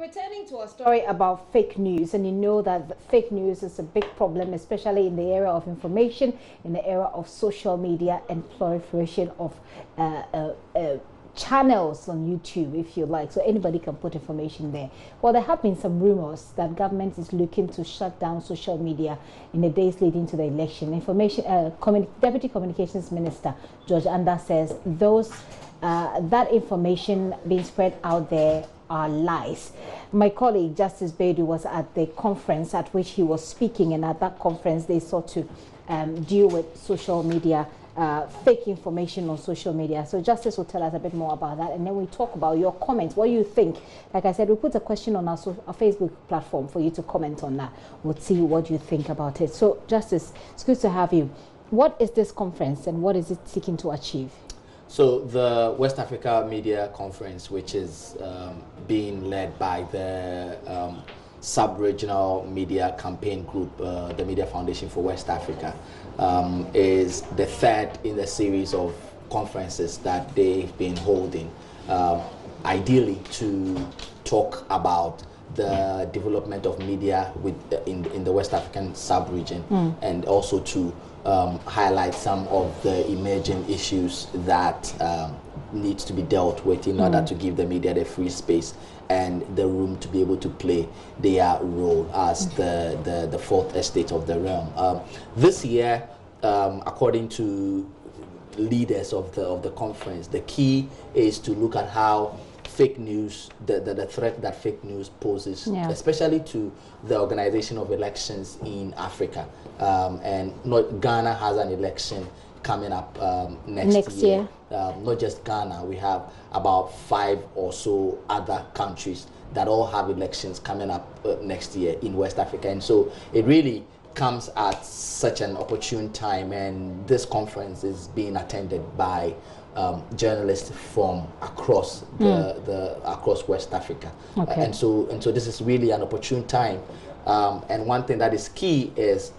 returning to a story about fake news, and you know that fake news is a big problem, especially in the era of information, in the era of social media and proliferation of channels on YouTube, if you like, so anybody can put information there. Well, there have been some rumors that government is looking to shut down social media in the days leading to the election. Deputy Communications Minister George Anda says those that information being spread out there are lies. My colleague Justice Bedu was at the conference at which he was speaking, and at that conference they sought to deal with social media, fake information on social media. So Justice will tell us a bit more about that, and then we talk about your comments. What do you think? Like I said, we put a question on our Facebook platform for you to comment on that. We'll see what you think about it. So Justice, it's good to have you. What is this conference and what is it seeking to achieve? So the West Africa Media Conference, which is being led by the Sub-Regional Media Campaign Group, the Media Foundation for West Africa, is the third in the series of conferences that they've been holding, ideally to talk about the development of media in the West African sub-region, and also to highlight some of the emerging issues that needs to be dealt with in order to give the media the free space and the room to be able to play their role as the fourth estate of the realm. This year, according to leaders of the conference, the key is to look at how fake news, the threat that fake news poses, especially to the organization of elections in Africa. And Ghana has an election coming up next year. Not just Ghana, we have about 5 or so other countries that all have elections coming up next year in West Africa. And so it really comes at such an opportune time, and this conference is being attended by journalists from across across West Africa. And so this is really an opportune time. And one thing that is key is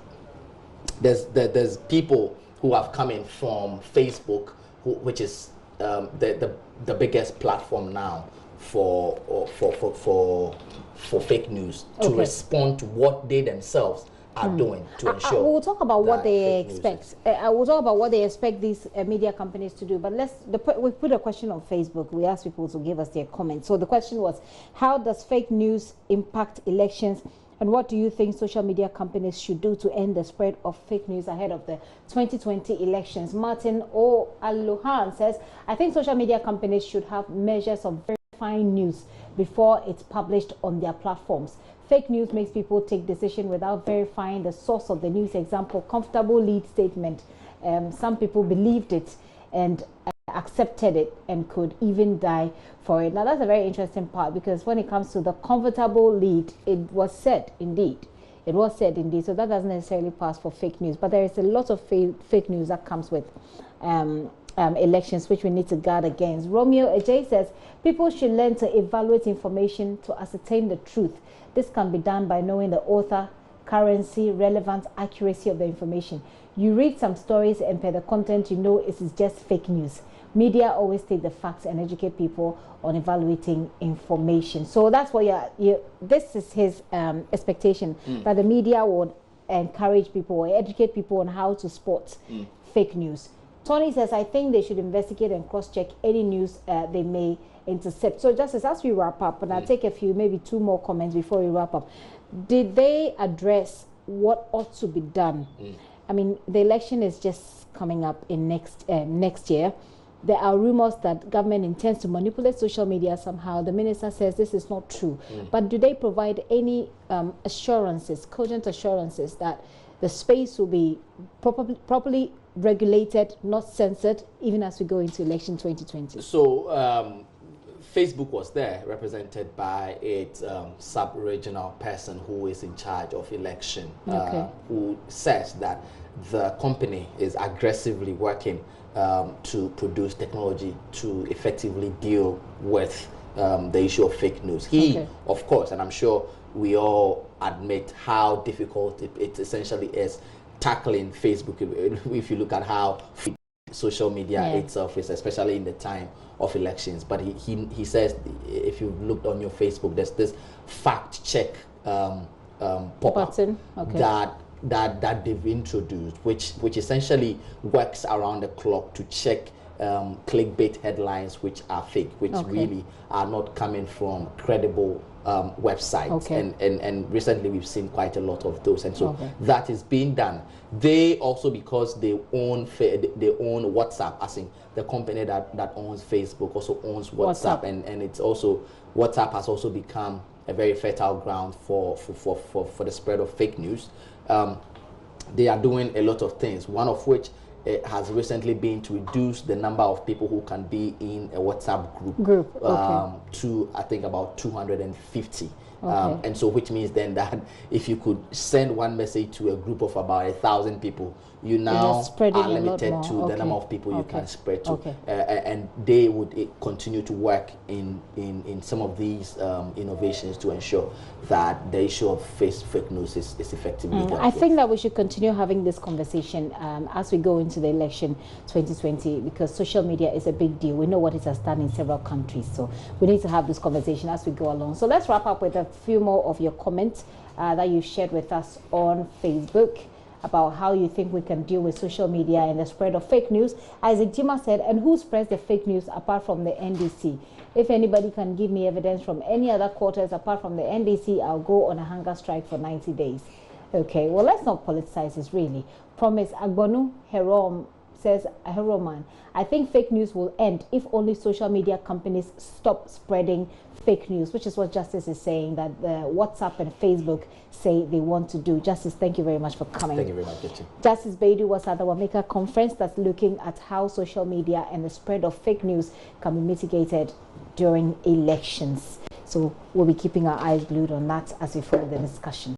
there's people who have come in from Facebook, which is the biggest platform now for fake news, to respond to what they themselves are doing to ensure. We'll talk about what they expect. I will talk about what they expect these media companies to do. But we put a question on Facebook. We asked people to give us their comments. So the question was, how does fake news impact elections? And what do you think social media companies should do to end the spread of fake news ahead of the 2020 elections? Martin O'Alohan says, I think social media companies should have measures of verifying news before it's published on their platforms. Fake news makes people take decisions without verifying the source of the news. Example, comfortable lead statement. Some people believed it and accepted it and could even die for it. Now that's a very interesting part, because when it comes to the comfortable lead, it was said indeed. It was said indeed. So that doesn't necessarily pass for fake news. But there is a lot of fake news that comes with elections, which we need to guard against. Romeo Ajay says people should learn to evaluate information to ascertain the truth. This can be done by knowing the author, currency, relevance, accuracy of the information. You read some stories and per the content, you know it is just fake news. Media always take the facts and educate people on evaluating information. So that's what this is his expectation, that the media would encourage people or educate people on how to spot fake news. Tony says, I think they should investigate and cross-check any news they may intercept. So Justice, as we wrap up, and I'll take a few, maybe 2 more comments before we wrap up. Did they address what ought to be done? I mean, the election is just coming up in next year. There are rumors that government intends to manipulate social media somehow. The minister says this is not true. But do they provide any assurances, cogent assurances, that the space will be properly regulated, not censored, even as we go into election 2020? So Facebook was there, represented by its sub-regional person who is in charge of election, who says that the company is aggressively working to produce technology to effectively deal with the issue of fake news. He, of course, and I'm sure we all admit how difficult it essentially is tackling Facebook. If you look at how social media itself is, especially in the time of elections. But he says, if you've looked on your Facebook, there's this fact check pop-up that they've introduced, which essentially works around the clock to check clickbait headlines which are fake, which really are not coming from credible websites. And recently we've seen quite a lot of those, and so that is being done. They also, because they own WhatsApp, as in the company that owns Facebook also owns WhatsApp. And it's also, WhatsApp has also become a very fertile ground for the spread of fake news. They are doing a lot of things, one of which has recently been to reduce the number of people who can be in a WhatsApp group to, I think, about 250. And so, which means then that if you could send one message to a group of about 1,000 people, you now are limited to the number of people you can spread to. And they would continue to work in some of these innovations to ensure that the issue of fake news is effectively dealt with. I think that we should continue having this conversation as we go into the election 2020, because social media is a big deal. We know what it has done in several countries, so we need to have this conversation as we go along. So let's wrap up with a few more of your comments that you shared with us on Facebook about how you think we can deal with social media and the spread of fake news. Isaac Jima said, and who spreads the fake news apart from the NDC? If anybody can give me evidence from any other quarters apart from the NDC, I'll go on a hunger strike for 90 days. Okay, well, let's not politicize this, really. Promise Agbonu Herom says, Heroman, I think fake news will end if only social media companies stop spreading fake news, which is what Justice is saying, that the WhatsApp and Facebook say they want to do. Justice, thank you very much for coming. Thank you very much, Kitty. Justice Baidu was at the WAMECA conference that's looking at how social media and the spread of fake news can be mitigated during elections. So we'll be keeping our eyes glued on that as we follow the discussion.